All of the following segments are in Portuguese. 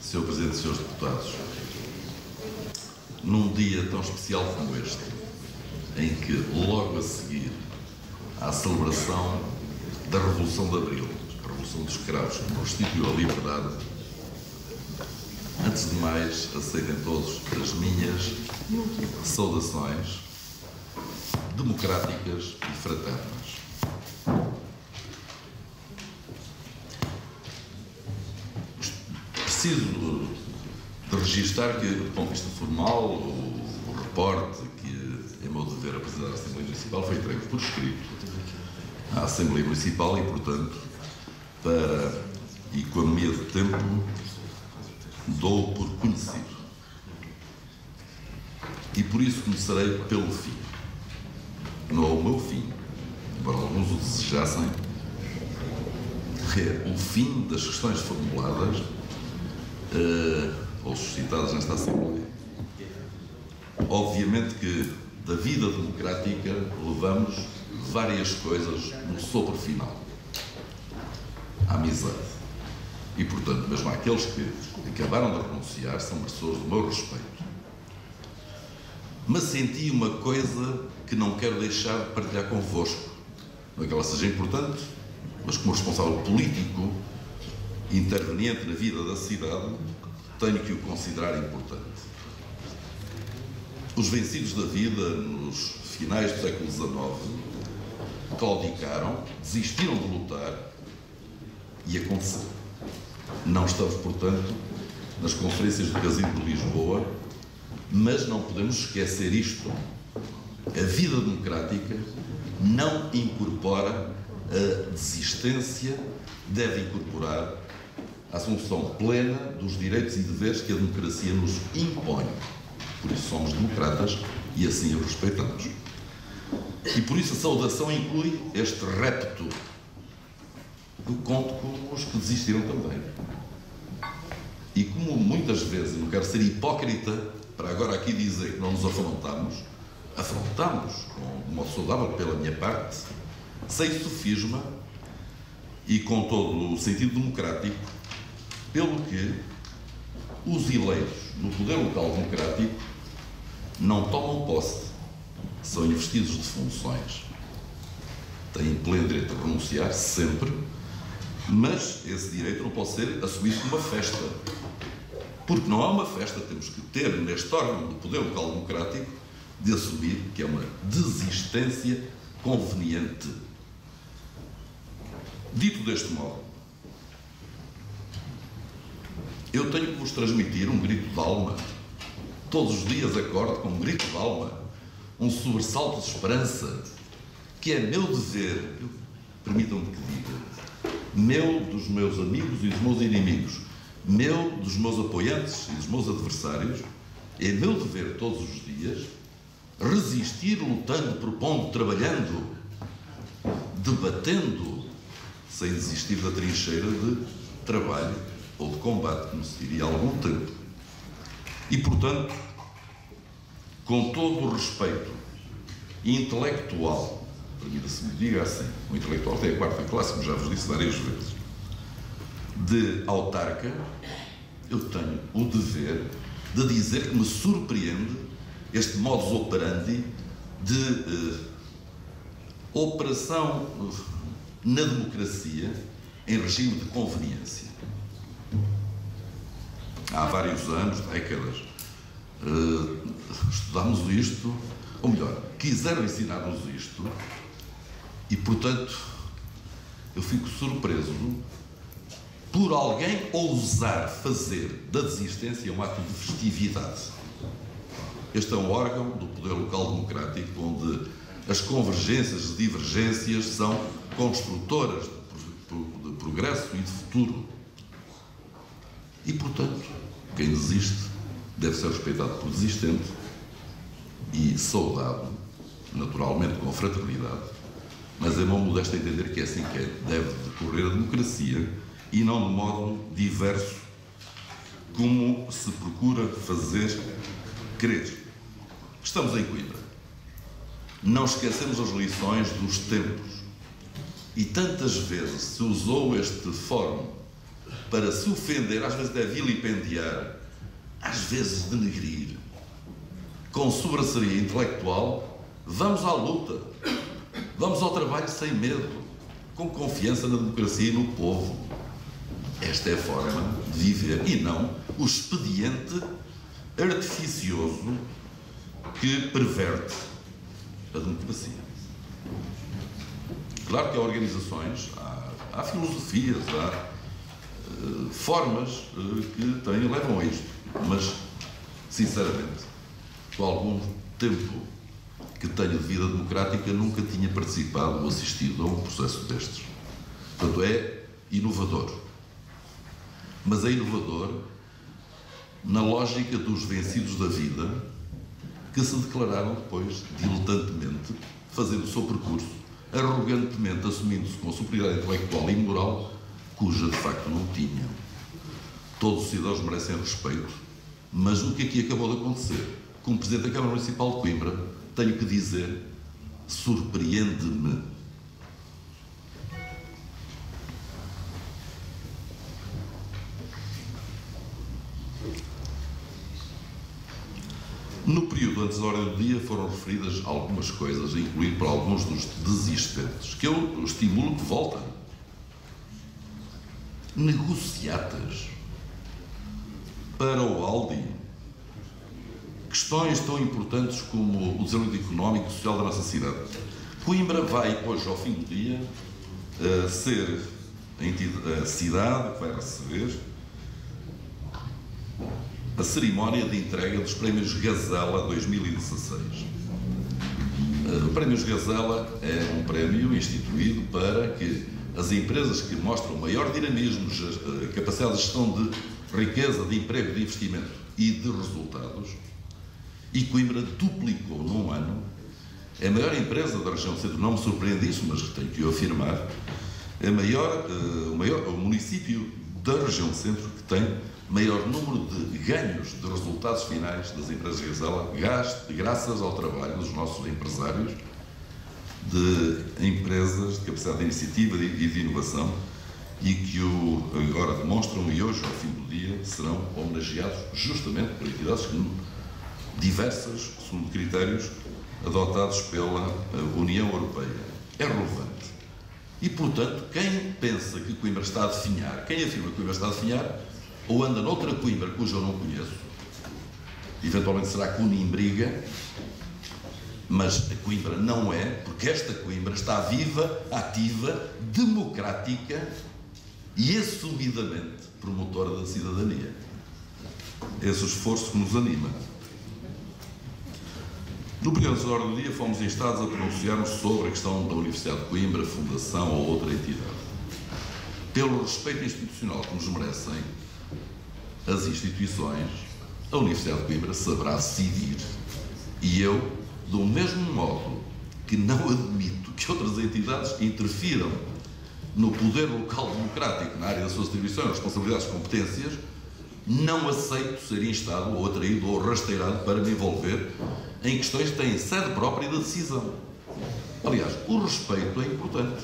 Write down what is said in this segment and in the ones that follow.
Sr. Presidente, Srs. Deputados, num dia tão especial como este, em que logo a seguir à celebração da Revolução de Abril, a Revolução dos Cravos, que restituiu a liberdade, antes de mais, aceitem todos as minhas saudações democráticas e fraternas. Preciso de registar que, do ponto de vista formal, o reporte que é meu dever apresentar à Assembleia Municipal foi entregue por escrito à Assembleia Municipal e, portanto, para economia de tempo, dou por conhecido. E por isso começarei pelo fim. Não é o meu fim, embora alguns o desejassem, é o fim das questões formuladas ou suscitadas nesta Assembleia. Obviamente que da vida democrática levamos várias coisas no sopro final. A amizade. E, portanto, mesmo aqueles que acabaram de renunciar são merecedores do meu respeito. Mas senti uma coisa que não quero deixar de partilhar convosco. Não é que ela seja importante, mas como responsável político interveniente na vida da cidade, tenho que o considerar importante. Os vencidos da vida, nos finais do século XIX, claudicaram, desistiram de lutar e aconteceu. Não estamos, portanto, nas conferências do Casino de Lisboa, mas não podemos esquecer isto. A vida democrática não incorpora a desistência, deve incorporar a assunção plena dos direitos e deveres que a democracia nos impõe. Por isso somos democratas e assim o respeitamos. E por isso a saudação inclui este repto. Eu conto com os que desistiram também. E como muitas vezes, não quero ser hipócrita para agora aqui dizer que não nos afrontamos de modo saudável pela minha parte, sem sofisma e com todo o sentido democrático, pelo que os eleitos no poder local democrático não tomam posse, são investidos de funções. Têm pleno direito a renunciar, sempre, mas esse direito não pode ser assumido como uma festa. Porque não há uma festa, temos que ter neste órgão do poder local democrático de assumir que é uma desistência conveniente. Dito deste modo, eu tenho que vos transmitir um grito de alma. Todos os dias acordo com um grito de alma, um sobressalto de esperança, que é meu dever, permitam-me que diga, meu, dos meus amigos e dos meus inimigos, meu, dos meus apoiantes e dos meus adversários, é meu dever todos os dias resistir, lutando, propondo, trabalhando, debatendo, sem desistir da trincheira de trabalho ou de combate, como se diria há algum tempo. E, portanto, com todo o respeito intelectual, permita-se me diga assim, o intelectual tem a quarta classe, como já vos disse várias vezes, de autarca, eu tenho o dever de dizer que me surpreende este modus operandi de operação na democracia em regime de conveniência. Há vários anos, décadas, estudámos isto, ou melhor, quiseram ensinar-nos isto e, portanto, eu fico surpreso por alguém ousar fazer da desistência um ato de festividade. Este é um órgão do poder local democrático onde as convergências e divergências são construtoras de progresso e de futuro. E, portanto, quem desiste deve ser respeitado por desistente e saudado, naturalmente com fraternidade, mas é uma modesta entender que é assim que deve decorrer a democracia e não de modo diverso, como se procura fazer crer. Estamos em Coimbra. Não esquecemos as lições dos tempos. E tantas vezes se usou este fórum para se ofender, às vezes até vilipendiar, às vezes denegrir, com sobraçaria intelectual, vamos à luta, vamos ao trabalho sem medo, com confiança na democracia e no povo. Esta é a forma de viver e não o expediente artificioso que perverte a democracia. Claro que há organizações, há filosofias, há formas que levam a isto, mas, sinceramente, com algum tempo que tenho de vida democrática, nunca tinha participado ou assistido a um processo destes. Portanto, é inovador. Mas é inovador na lógica dos vencidos da vida que se declararam depois, diletantemente, fazendo o seu percurso, arrogantemente assumindo-se com superioridade intelectual e moral, cuja de facto não tinham. Todos os cidadãos merecem respeito, mas o que aqui acabou de acontecer? Como Presidente da Câmara Municipal de Coimbra, tenho que dizer, surpreende-me. No período antes da ordem do dia foram referidas algumas coisas, a incluir para alguns dos desistentes, que eu estimulo que voltem. Negociatas para o Aldi, questões tão importantes como o desenvolvimento económico e social da nossa cidade. Coimbra vai, hoje, ao fim do dia, ser a cidade que vai receber a cerimónia de entrega dos Prémios Gazela 2016. O Prémios Gazela é um prémio instituído para que as empresas que mostram maior dinamismo, capacidade de gestão de riqueza, de emprego, de investimento e de resultados, e Coimbra duplicou num ano, é a maior empresa da região centro, não me surpreende isso, mas tenho que o afirmar, é o município da região centro que tem maior número de ganhos de resultados finais das empresas Gazela, graças ao trabalho dos nossos empresários de empresas de capacidade de iniciativa e de inovação e que agora demonstram e hoje, ao fim do dia, serão homenageados justamente por entidades diversas, segundo critérios adotados pela União Europeia. É relevante. E, portanto, quem pensa que Coimbra está a definhar, quem afirma que Coimbra está a definhar, ou anda noutra Coimbra cuja eu não conheço, eventualmente será Coimbriga, mas a Coimbra não é, porque esta Coimbra está viva, ativa, democrática e assumidamente promotora da cidadania. Esse é o esforço que nos anima. No período da ordem do dia fomos instados a pronunciarmos sobre a questão da Universidade de Coimbra, fundação ou outra entidade. Pelo respeito institucional que nos merecem as instituições, a Universidade de Coimbra saberá decidir. E eu, do mesmo modo que não admito que outras entidades interfiram no poder local democrático na área das suas atribuições, responsabilidades e competências, não aceito ser instado ou atraído ou rasteirado para me envolver em questões que têm sede própria da decisão. Aliás, o respeito é importante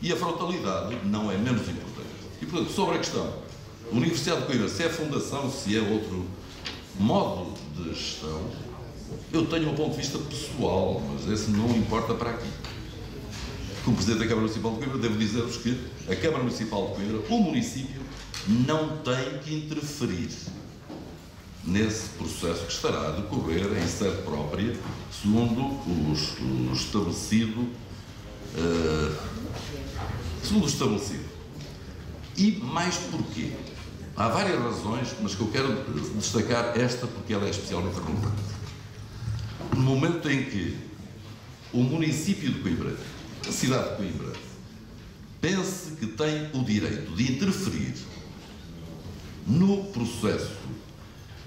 e a frontalidade não é menos importante. E, portanto, sobre a questão Universidade de Coimbra, se é fundação, se é outro modo de gestão, eu tenho um ponto de vista pessoal, mas esse não importa para aqui. Como Presidente da Câmara Municipal de Coimbra, devo dizer-vos que a Câmara Municipal de Coimbra, o município, não tem que interferir nesse processo que estará a decorrer em sede própria, segundo o estabelecido. E mais porquê? Há várias razões, mas que eu quero destacar esta porque ela é especialmente relevante. No momento em que o município de Coimbra, a cidade de Coimbra, pense que tem o direito de interferir no processo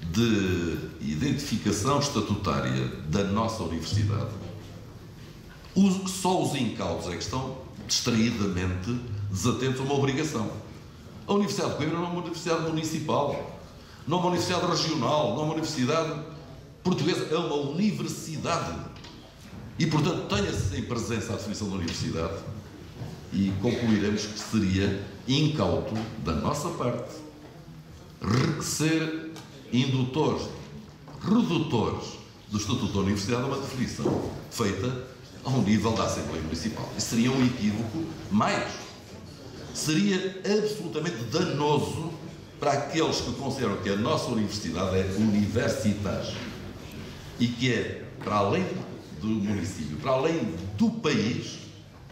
de identificação estatutária da nossa universidade, só os incautos é que estão distraidamente desatentos a uma obrigação. A Universidade de Coimbra não é uma universidade municipal, não é uma universidade regional, não é uma universidade portuguesa, é uma universidade. E, portanto, tenha-se em presença a definição da universidade e concluiremos que seria incauto da nossa parte ser indutores, redutores do Estatuto da Universidade a uma definição feita ao nível da Assembleia Municipal. Isso seria um equívoco, mais, seria absolutamente danoso para aqueles que consideram que a nossa universidade é universitas e que é, para além do município, para além do país,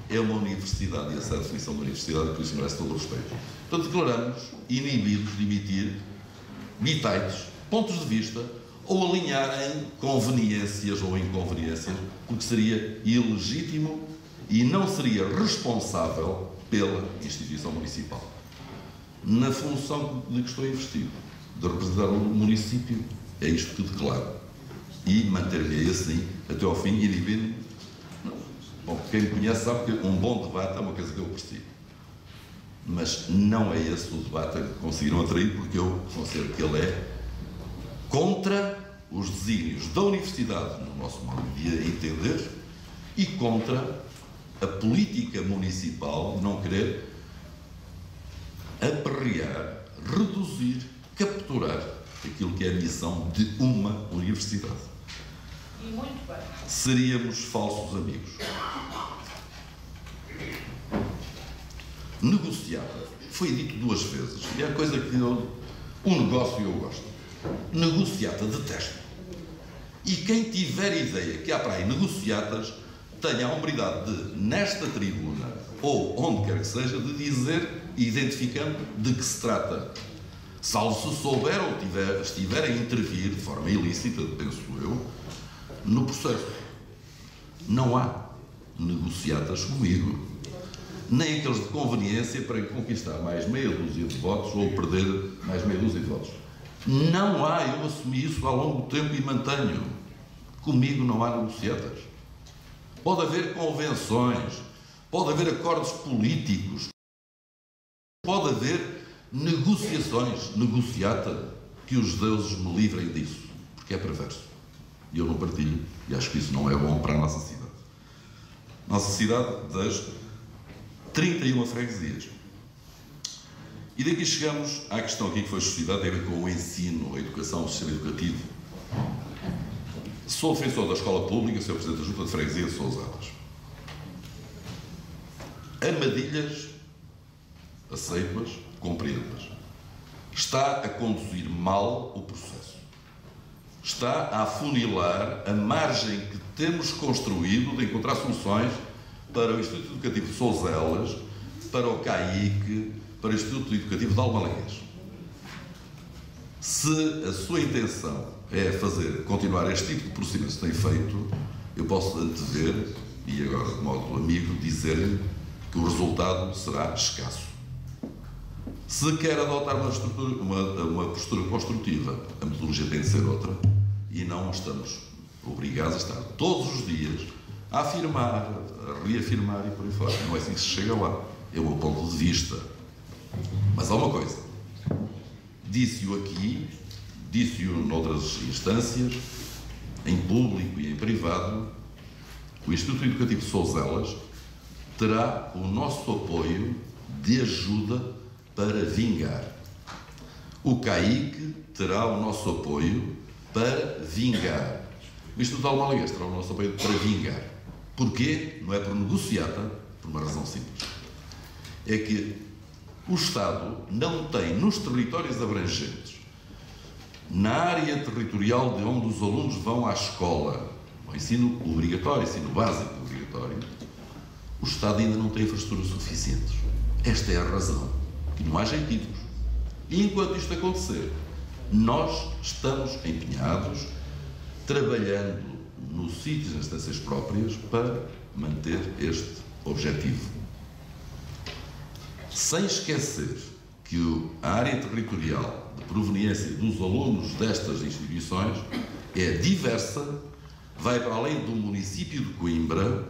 é uma universidade, e essa é a definição da universidade, por isso merece todo o respeito. Portanto, declaramos inibidos de emitir bitaites, pontos de vista, ou alinhar em conveniências ou inconveniências, porque seria ilegítimo e não seria responsável pela instituição municipal. Na função de que estou investido, de representar o município, é isto que declaro. E manter-me assim até ao fim, inibindo. Bom, quem me conhece sabe que um bom debate é uma coisa que eu aprecio. Mas não é esse o debate que conseguiram atrair, porque eu considero que ele é contra os desígnios da universidade, no nosso modo de entender, e contra a política municipal não querer aperrear, reduzir, capturar aquilo que é a missão de uma universidade. E muito bem. Seríamos falsos amigos. Negociada. Foi dito 2 vezes. E é a coisa que um negócio eu gosto. Negociata, detesto. E quem tiver ideia que há para aí negociatas, tenha a hombridade de, nesta tribuna, ou onde quer que seja, de dizer, identificando de que se trata. Salvo se souber ou estiver a intervir, de forma ilícita, penso eu, no processo. Não há negociatas comigo. Nem aqueles de conveniência para conquistar mais meia dúzia de votos ou perder mais meia dúzia de votos. Não há, eu assumi isso ao longo do tempo e mantenho. Comigo não há negociatas. Pode haver convenções, pode haver acordos políticos, pode haver negociações, negociata, que os deuses me livrem disso, porque é perverso. E eu não partilho, e acho que isso não é bom para a nossa cidade. Nossa cidade das 31 freguesias. E daqui chegamos à questão aqui que foi suscitada, tem a ver com o ensino, a educação, o sistema educativo. Sou defensor da escola pública, sou Presidente da Junta de Freguesia de Sousadas. Armadilhas, aceito-as, compreendo-as. Está a conduzir mal o processo. Está a afunilar a margem que temos construído de encontrar soluções para o Instituto Educativo de Souselas, para o CAIC, para o Instituto Educativo de Almalaguês. Se a sua intenção é continuar este tipo de procedimento que tem feito, eu posso antever, e agora de modo amigo, dizer-lhe que o resultado será escasso. Se quer adotar uma postura construtiva, a metodologia tem de ser outra, e não estamos obrigados a estar todos os dias a afirmar, a reafirmar e por aí fora. Não é assim que se chega lá. É o meu ponto de vista. Mas há uma coisa. Disse-o aqui, disse-o noutras instâncias, em público e em privado, o Instituto Educativo de Souselas terá o nosso apoio de ajuda para vingar. O CAIC terá o nosso apoio para vingar. O Instituto de Almalaguês terá o nosso apoio para vingar. Porquê? Não é por negociata, por uma razão simples. É que o Estado não tem nos territórios abrangentes, na área territorial de onde os alunos vão à escola, ao ensino obrigatório, ensino básico obrigatório, o Estado ainda não tem infraestruturas suficientes. Esta é a razão. Que não haja equívocos. E enquanto isto acontecer, nós estamos empenhados, trabalhando nos sítios e nas instâncias próprias para manter este objetivo. Sem esquecer que a área territorial de proveniência dos alunos destas instituições é diversa, vai para além do município de Coimbra,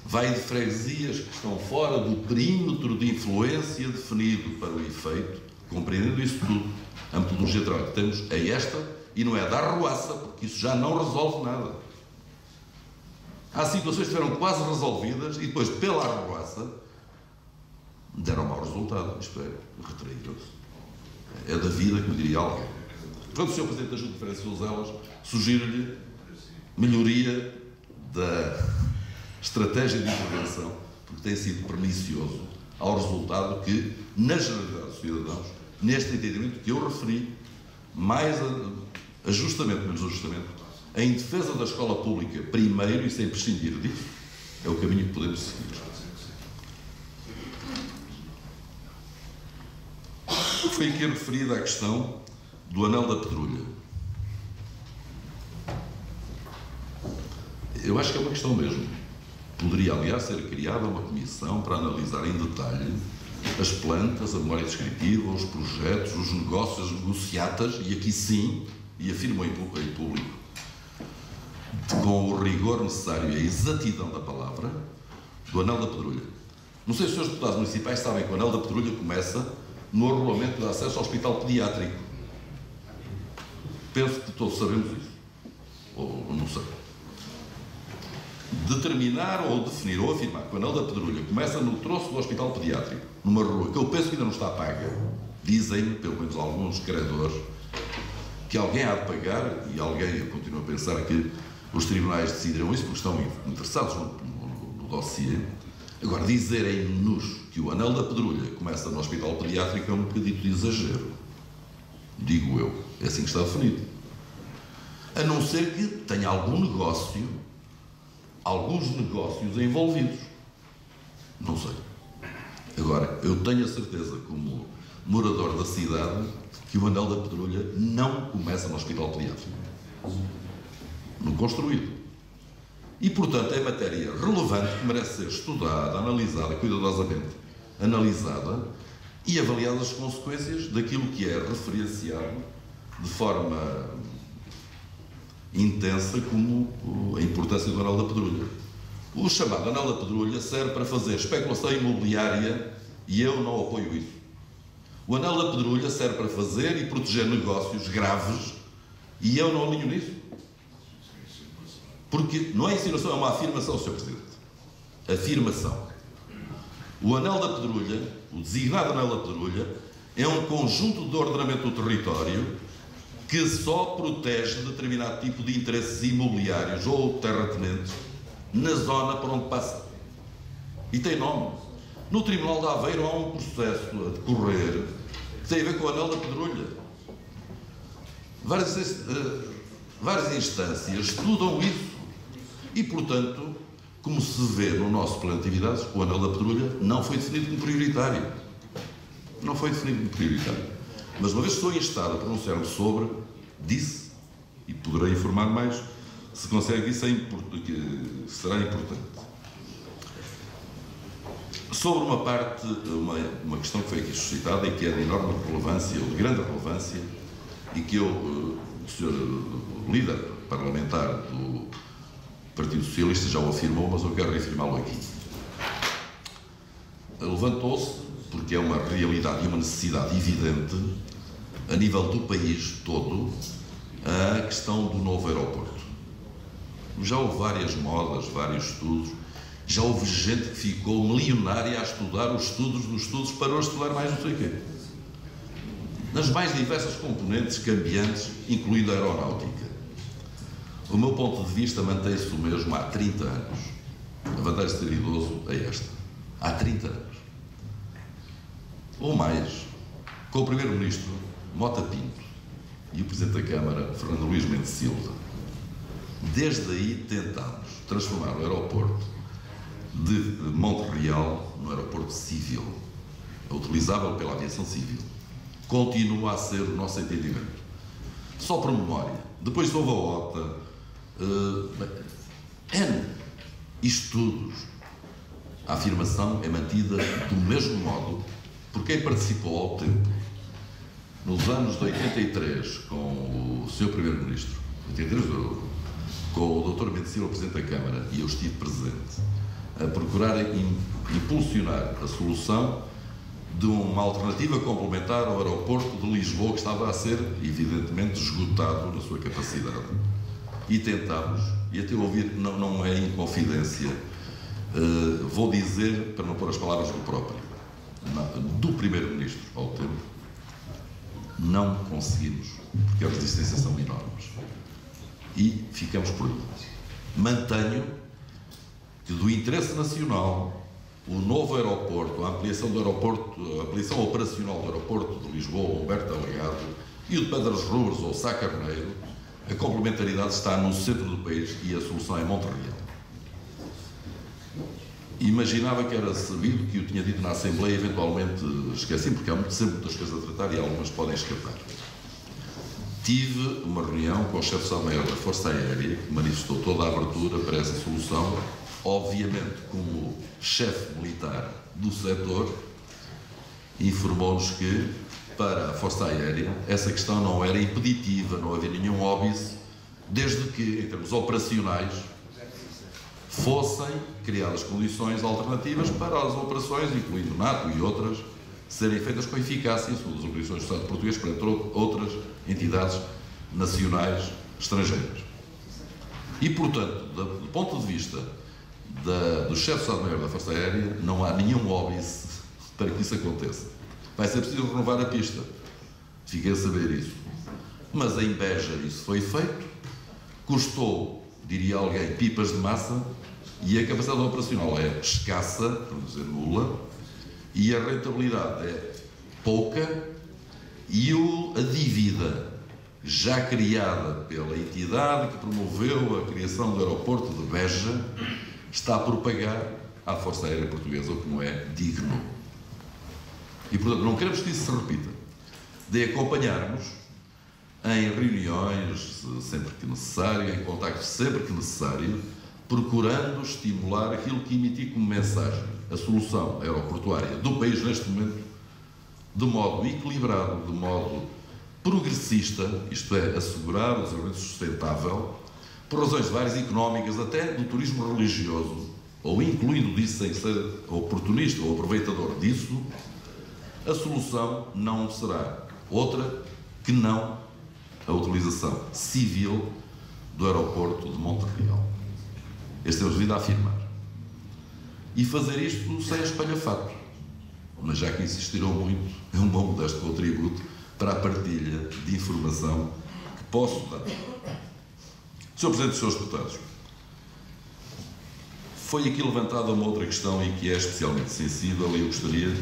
vai de freguesias que estão fora do perímetro de influência definido para o efeito. Compreendendo isso tudo, a metodologia de trabalho que temos é esta e não é da arruaça, porque isso já não resolve nada. Há situações que estiveram quase resolvidas e depois, pela arruaça, deram mau resultado. Isto é, retraíram-se. É da vida, como diria alguém. Portanto, o Sr. Presidente da Junta de Freguesia de Louzelas, sugiro-lhe melhoria da estratégia de intervenção, porque tem sido pernicioso ao resultado que, na generalidade dos cidadãos, neste entendimento que eu referi, mais ajustamento, menos ajustamento, em defesa da escola pública, primeiro e sem prescindir disso, é o caminho que podemos seguir. Foi aqui referida a questão do Anel da Pedrulha. Eu acho que é uma questão mesmo. Poderia, aliás, ser criada uma comissão para analisar em detalhe as plantas, a memória descritiva, os projetos, os negócios, as negociatas, e aqui sim, e afirmo em público, com o rigor necessário e a exatidão da palavra, do Anel da Pedrulha. Não sei se os senhores deputados municipais sabem que o Anel da Pedrulha começa no arrolamento de acesso ao hospital pediátrico. Penso que todos sabemos isso. Ou não sei. Determinar ou definir ou afirmar que o Anel da Pedrulha começa no troço do hospital pediátrico, numa rua que eu penso que ainda não está paga. Dizem, pelo menos alguns credores, que alguém há de pagar, e alguém, eu continuo a pensar que os tribunais decidirão isso porque estão interessados no dossiê. Agora, dizerem-nos que o Anel da Pedrulha começa no hospital pediátrico é um bocadito de exagero. Digo eu. É assim que está definido. A não ser que tenha alguns negócios envolvidos. Não sei. Agora, eu tenho a certeza, como morador da cidade, que o Anel da Pedrulha não começa no hospital pediátrico. No construído. E, portanto, é matéria relevante que merece ser estudada, analisada, cuidadosamente analisada e avaliadas as consequências daquilo que é referenciado de forma intensa como a importância do Anel da Pedrulha. O chamado Anel da Pedrulha serve para fazer especulação imobiliária e eu não apoio isso. O Anel da Pedrulha serve para fazer e proteger negócios graves e eu não alinho nisso. Porque não é insinuação, é uma afirmação, Sr. Presidente. Afirmação. O Anel da Pedrulha, o designado Anel da Pedrulha, é um conjunto de ordenamento do território que só protege determinado tipo de interesses imobiliários ou terratenentes na zona por onde passa. E tem nome. No Tribunal de Aveiro há um processo a decorrer que tem a ver com o Anel da Pedrulha. Várias instâncias estudam isso. E, portanto, como se vê no nosso plano de atividades, o Anel da Pedrulha não foi definido como prioritário. Não foi definido como prioritário. Mas uma vez que estou instado a pronunciar-me sobre, disse, e poderei informar mais, se consegue, isso será importante. Sobre uma questão que foi aqui suscitada e que é de enorme relevância, ou de grande relevância, e que o senhor líder parlamentar do Partido Socialista já o afirmou, mas eu quero reafirmá-lo aqui. Levantou-se, porque é uma realidade e uma necessidade evidente, a nível do país todo, a questão do novo aeroporto. Já houve várias modas, vários estudos, já houve gente que ficou milionária a estudar os estudos dos estudos para estudar mais não sei o quê. Nas mais diversas componentes cambiantes, incluindo a aeronáutica. O meu ponto de vista mantém-se o mesmo há 30 anos. A vantagem de ser idoso é esta. Há 30 anos. Ou mais, com o Primeiro-Ministro Mota Pinto e o Presidente da Câmara, Fernando Luís Mendes Silva. Desde aí tentámos transformar o aeroporto de Monte Real no aeroporto civil, utilizável pela aviação civil. Continua a ser o nosso entendimento. Só por memória. Depois houve a OTA, estudos. A afirmação é mantida do mesmo modo por quem participou ao tempo, nos anos de 83, com o Sr. Primeiro-Ministro, com o Dr. Mendes Silva, Presidente da Câmara, e eu estive presente, a procurar impulsionar a solução de uma alternativa complementar ao aeroporto de Lisboa, que estava a ser, evidentemente, esgotado na sua capacidade. E tentámos, e até ouvir, não é inconfidência, vou dizer, para não pôr as palavras do próprio, do Primeiro-Ministro ao tempo, não conseguimos, porque as resistências são enormes. E ficamos por aí. Mantenho que do interesse nacional, o novo aeroporto, a ampliação do aeroporto, a ampliação operacional do aeroporto de Lisboa, Humberto Delgado, e o de Pedras Rubras ou Sá Carneiro, a complementaridade está no centro do país e a solução é Monte Real. Imaginava que era sabido, que eu tinha dito na Assembleia, eventualmente esqueci, porque há sempre muitas coisas a tratar e algumas podem escapar. Tive uma reunião com o chefe de Estado-Maior da Força Aérea, que manifestou toda a abertura para essa solução, obviamente como chefe militar do setor, informou-nos que, para a Força Aérea, essa questão não era impeditiva, não havia nenhum óbice, desde que, em termos operacionais, fossem criadas condições alternativas para as operações, incluindo NATO e outras, serem feitas com eficácia, segundo as obrigações do Estado português, perante outras entidades nacionais estrangeiras. E, portanto, do ponto de vista do chefe de Estado-Maior da Força Aérea, não há nenhum óbice para que isso aconteça. Vai ser preciso renovar a pista. Fiquei a saber isso. Mas em Beja isso foi feito, custou, diria alguém, pipas de massa, e a capacidade operacional é escassa, para não dizer nula, e a rentabilidade é pouca, e a dívida já criada pela entidade que promoveu a criação do aeroporto de Beja está por pagar à Força Aérea Portuguesa, o que não é digno. E, portanto, não queremos que isso se repita. De acompanharmos em reuniões, sempre que necessário, em contactos sempre que necessário, procurando estimular aquilo que emiti como mensagem, a solução aeroportuária do país neste momento, de modo equilibrado, de modo progressista, isto é, assegurar o desenvolvimento sustentável, por razões várias económicas, até do turismo religioso, ou incluindo disso sem ser oportunista ou aproveitador disso, a solução não será outra que não a utilização civil do aeroporto de Monte Real. Este é o devido a afirmar. E fazer isto sem espalhafato. Mas já que insistiram muito, é um bom modesto contributo para a partilha de informação que posso dar. Sr. Presidente e Srs. Deputados, foi aqui levantada uma outra questão e que é especialmente sensível e eu gostaria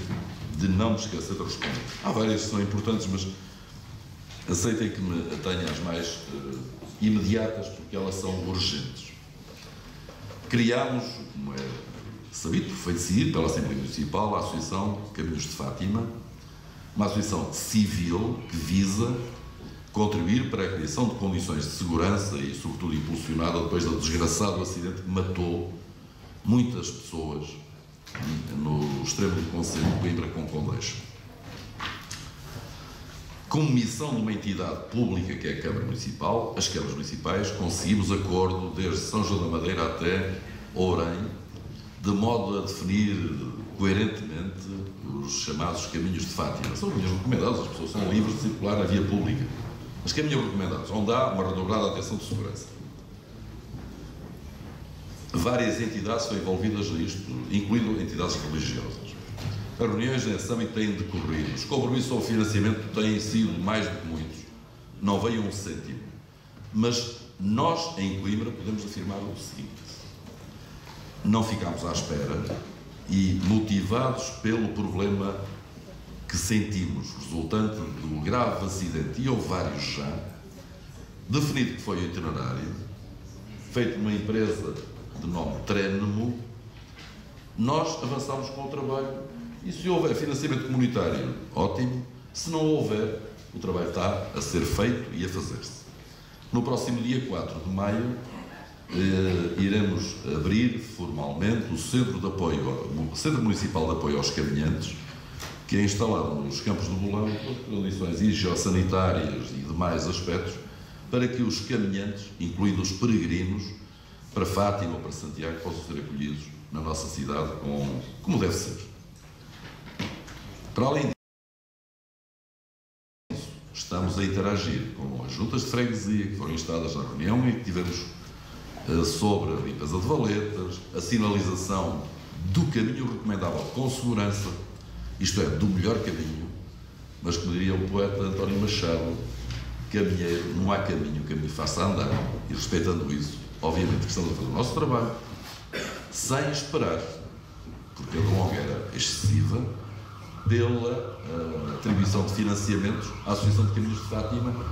de não me esquecer de responder. Há várias que são importantes, mas aceitem que me atenha às mais imediatas, porque elas são urgentes. Criámos, como é sabido, foi decidido pela Assembleia Municipal, a Associação Caminhos de Fátima, uma associação civil que visa contribuir para a criação de condições de segurança e, sobretudo, impulsionada depois do desgraçado acidente que matou muitas pessoas no extremo do concelho de Coimbra com Condeixa. Como missão de uma entidade pública que é a Câmara Municipal, as câmaras municipais, conseguimos acordo desde São João da Madeira até Ourém, de modo a definir coerentemente os chamados caminhos de Fátima. São caminhos recomendados, as pessoas são livres de circular na via pública. Mas caminhos recomendados, onde há uma redobrada atenção de segurança. Várias entidades são envolvidas nisto, incluindo entidades religiosas. As reuniões nesse âmbito têm decorrido. Os compromissos ao financiamento têm sido mais do que muitos. Não veio um cêntimo. Mas nós, em Coimbra, podemos afirmar o seguinte. Não ficámos à espera e, motivados pelo problema que sentimos, resultante do grave acidente, e houve vários já, definido que foi o itinerário, feito por uma empresa de nome Trénemo, nós avançamos com o trabalho. E se houver financiamento comunitário, ótimo. Se não houver, o trabalho está a ser feito e a fazer-se. No próximo dia 4 de maio, iremos abrir formalmente o Centro Municipal de Apoio aos Caminhantes, que é instalado nos Campos do Bolão, com condições higiosanitárias e demais aspectos, para que os caminhantes, incluindo os peregrinos, para Fátima ou para Santiago, possam ser acolhidos na nossa cidade como deve ser. Para além disso, estamos a interagir com as juntas de freguesia que foram instaladas na reunião e que tivemos sobre a limpeza de valetas, a sinalização do caminho recomendável com segurança isto é, do melhor caminho, mas como diria o poeta António Machado, caminheiro, não há caminho, o caminho faça andar, e respeitando isso, obviamente que estamos a fazer o nosso trabalho, sem esperar, porque a longueira excessiva, pela atribuição de financiamentos à Associação de Caminhos de Fátima,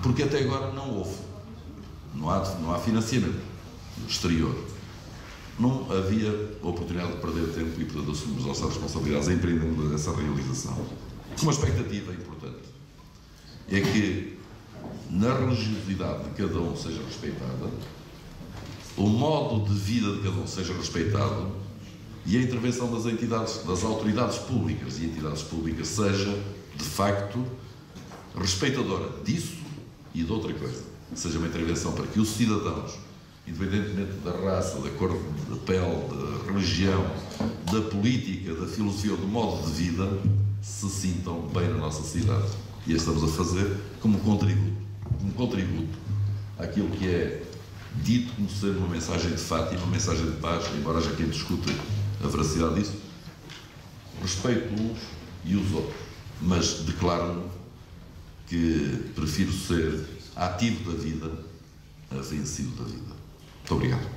porque até agora não houve, não há financiamento exterior. Não havia oportunidade de perder tempo e, portanto, assumimos nossas responsabilidades empreendendo essa realização. Uma expectativa importante é que, na religiosidade de cada um seja respeitada, o modo de vida de cada um seja respeitado e a intervenção das entidades, das autoridades públicas e entidades públicas seja, de facto, respeitadora disso e de outra coisa. Seja uma intervenção para que os cidadãos, independentemente da raça, da cor da pele, da religião, da política, da filosofia ou do modo de vida, se sintam bem na nossa cidade. E estamos a fazer como contributo àquilo que é dito como ser uma mensagem de Fátima, uma mensagem de paz, embora haja quem discute a veracidade disso. Respeito uns e os outros, mas declaro-me que prefiro ser ativo da vida a vencido da vida. Muito obrigado.